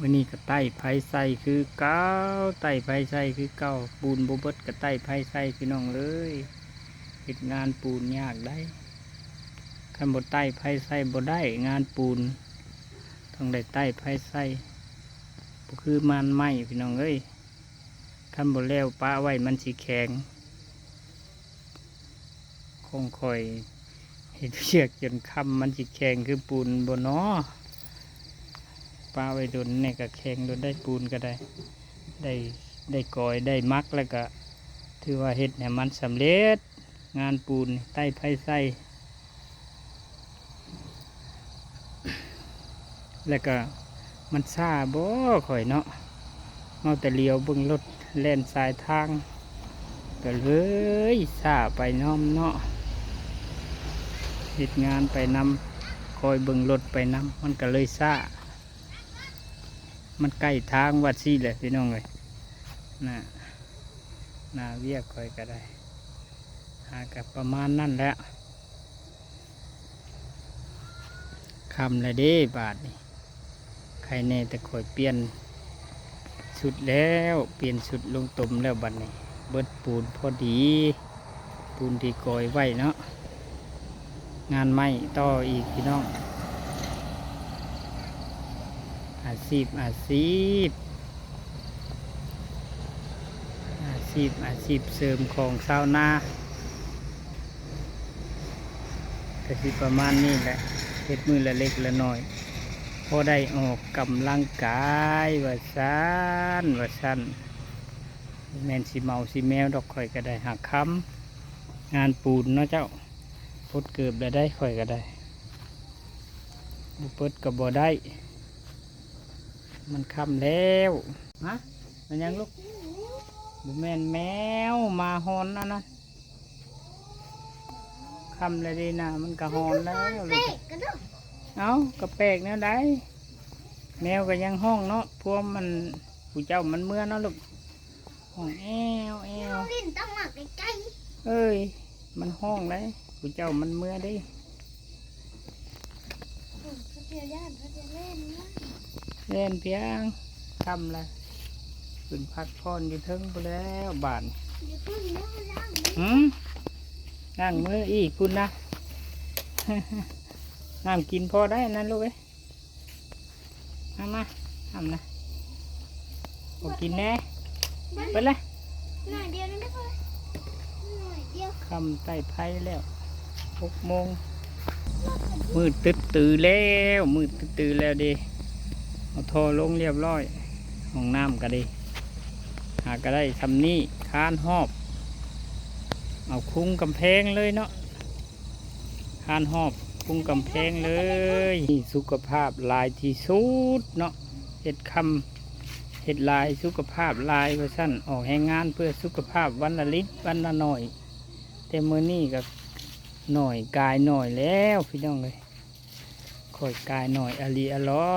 มื้อนี้ก็ไต่ไผใส่คือเก่าไต่ไผใส่คือเก่าปูนบ่เบิดก็ไต่ไผใส่พี่น้องเอ้ยเฮ็ดงานปูนยากได้คันบ่ไต่ไผใส่บ่ได้งานปูนต้องได้ไต่ไผใส่บ่คือมันไม้พี่น้องเอ้ยคันบ่แล้วปะไว้มันสิแข็งคงค่อยเฮ็ดเชือกจนค่ำมันสิแข็งคือปูนบ่น้อปลาไว้โดนเนี่ยก็แข็งโดนได้ปูนก็ได้ได้กอยได้มักแล้วก็ถือว่าเฮ็ดเนี่ยมันสำเร็จงานปูนใต้ไผ่ไส้แล้วก็มันซาบ่ข่อยเนาะเอาแต่เลี้ยวเบิ่งรถแล่นสายทางก็เลยซาไปน้อมเนาะเฮ็ดงานไปนำคอยเบิ่งรถไปนำมันก็เลยซามันใกล้ทางวัดซี่แหละพี่น้องเลยน่าเวียกคอยก็ได้หากับประมาณนั่นแหละคำเลยเด้บาทนี่ใครแน่แต่คอยเปลี่ยนชุดแล้วเปลี่ยนชุดลงตุ่มแล้วบัดนี้เบิดปูนพอดีปูนที่กอยไว้เนาะงานไม่ต่ออีกพี่น้องอาชีพเสริมของชาวนาก็สิประมาณนี้แหละเฮ็ดมือละเล็กละน้อยพอได้ออกกำลังกายว่าซั่นแม่นสิเมาสิแมวดอกข่อยก็ได้หักค้ำงานปูนเนาะเจ้าพดเกือบได้ข่อยก็ได้บุเปิดกับบ่ได้มันค่ำแล้วฮะมันยังลูกบุแมนแมวมาฮอนนะค่ำเลยดีนะมันกะฮอนแล้วลูกเอากระแปกเนี่ยได้แมวก็ยังห้องเนาะพวกมันผู้เจ้ามันเมื่อเนาะลูกห้องแอวเอ้ยมันห้องเลยผู้เจ้ามันเมื่อได้เล่นเพียงทำละขึ้นพักพรอยู่เทิงไปแล้วบานนั่งมืออีกคุณนะน้ำกินพอได้นั่นลูกเอ้ยมาทำนะพอกินแน่ไปเลยคำใต้ไผ่แล้ว6 โมงมืดตื่นแล้วดิเอาท่อลงเรียบร้อยห้องน้ำก็ดีหาก็ได้ทำนี่ค้านหอบเอาคุ้งกำแพงเลยเนาะค้านหอบคุ้งกำแพงเลยสุขภาพลายที่สุดเนาะเห็ดลายสุขภาพลายเวอร์ชันออกแห่งงานเพื่อสุขภาพวันละลิตรวันละหน่อยแต่มื้อนี้ก็หน่อยกายหน่อยแล้วพี่น้องเลยคอยกายหน่อยอลีอลอ